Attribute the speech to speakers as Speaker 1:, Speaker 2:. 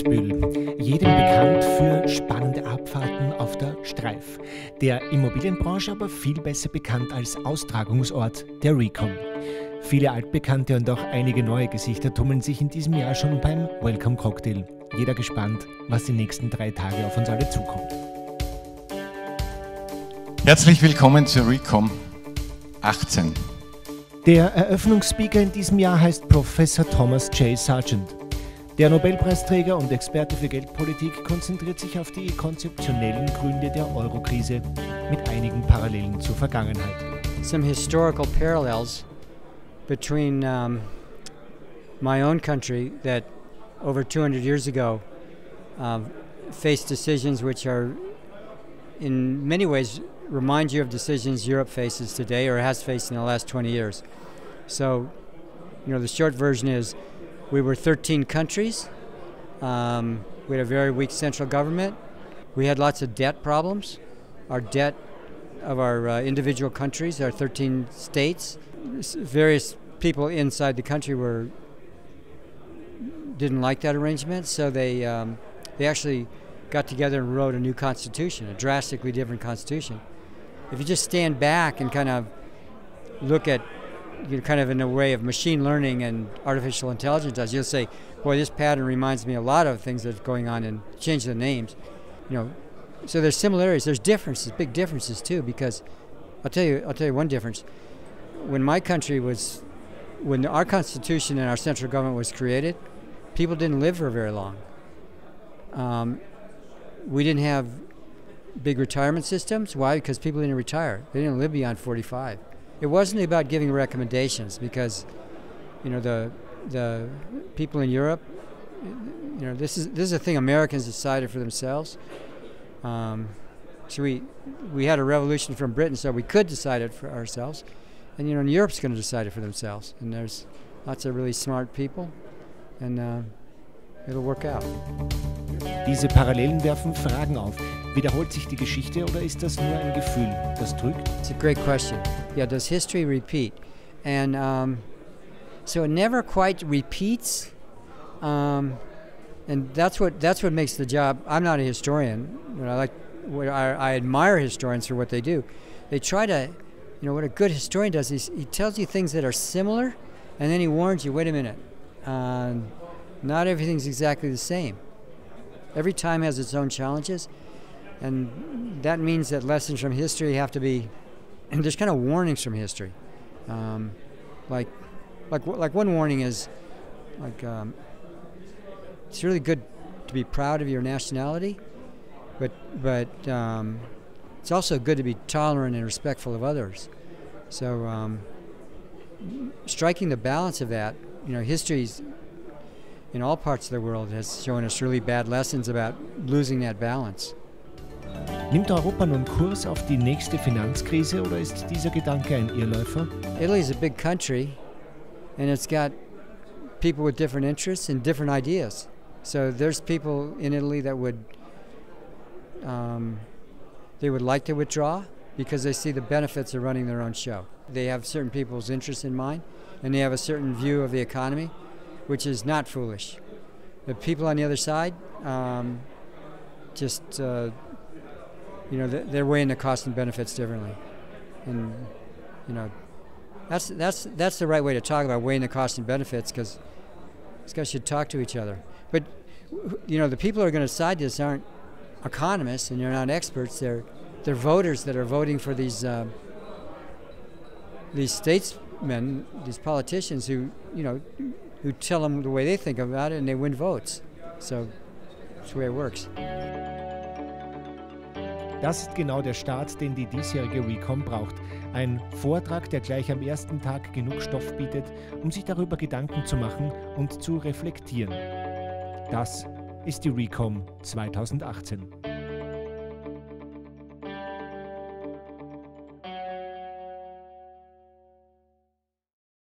Speaker 1: Kitzbühel, jedem bekannt für spannende Abfahrten auf der Streif. Der Immobilienbranche aber viel besser bekannt als Austragungsort der re.comm. Viele altbekannte und auch einige neue Gesichter tummeln sich in diesem Jahr schon beim Welcome-Cocktail. Jeder gespannt, was die nächsten 3 Tage auf uns alle zukommt.
Speaker 2: Herzlich willkommen zur re.comm 18.
Speaker 1: Der Eröffnungsspeaker in diesem Jahr heißt Professor J.Sargent. Der Nobelpreisträger und Experte für Geldpolitik konzentriert sich auf die konzeptionellen Gründe der Euro-Krise mit einigen Parallelen zur Vergangenheit.
Speaker 3: Some historical parallels between my own country that over 200 years ago faced decisions which are in many ways remind you of decisions Europe faces today or has faced in the last 20 years. So, the short version is we were 13 countries. We had a very weak central government. We had lots of debt problems. Our debt of our individual countries, our 13 states. Various people inside the country didn't like that arrangement, so they actually got together and wrote a new constitution, a drastically different constitution. If you just stand back and kind of look at, kind of in a way of machine learning and artificial intelligence does, you'll say, boy, this pattern reminds me a lot of things that are going on, and change the names. So there's similarities, there's differences, big differences too, because I'll tell you one difference. When our Constitution and our central government was created, people didn't live for very long. We didn't have big retirement systems. Why? Because people didn't retire. They didn't live beyond 45. It wasn't about giving recommendations, because, the people in Europe, this is a thing Americans decided for themselves. So we had a revolution from Britain, so we could decide it for ourselves. And Europe's going to decide it for themselves. And there's lots of really smart people, and it'll work out.
Speaker 1: Diese Parallelen werfen Fragen auf. Wiederholt sich die Geschichte oder ist das nur ein Gefühl, das drückt?
Speaker 3: It's a great question. Yeah, does history repeat? And so it never quite repeats. And that's what makes the job. I'm not a historian. I admire historians for what they do. They try to, what a good historian does is he tells you things that are similar, and then he warns you, wait a minute, not everything's exactly the same. Every time has its own challenges, and that means that lessons from history have to be, and there's kind of warnings from history. Like one warning is, it's really good to be proud of your nationality, but it's also good to be tolerant and respectful of others. So striking the balance of that, history's in all parts of the world has shown us really bad lessons about losing that balance.
Speaker 1: Nimmt Europa nun Kurs auf die nächste Finanzkrise oder ist dieser Gedanke ein Irrläufer?
Speaker 3: Italy is a big country, and it's got people with different interests and different ideas. So there's people in Italy that would like to withdraw because they see the benefits of running their own show. They have certain people's interests in mind, and they have a certain view of the economy, which is not foolish. The people on the other side, they're weighing the costs and benefits differently, and that's the right way to talk about weighing the costs and benefits, because these guys should talk to each other. But the people who are going to decide this aren't economists, and they're not experts. They're voters that are voting for these statesmen, these politicians who tell them the way they think about it, and they win votes. So that's the way it works.
Speaker 1: Das ist genau der Start, den die diesjährige re.comm braucht. Ein Vortrag, der gleich am ersten Tag genug Stoff bietet, um sich darüber Gedanken zu machen und zu reflektieren. Das ist die re.comm 2018.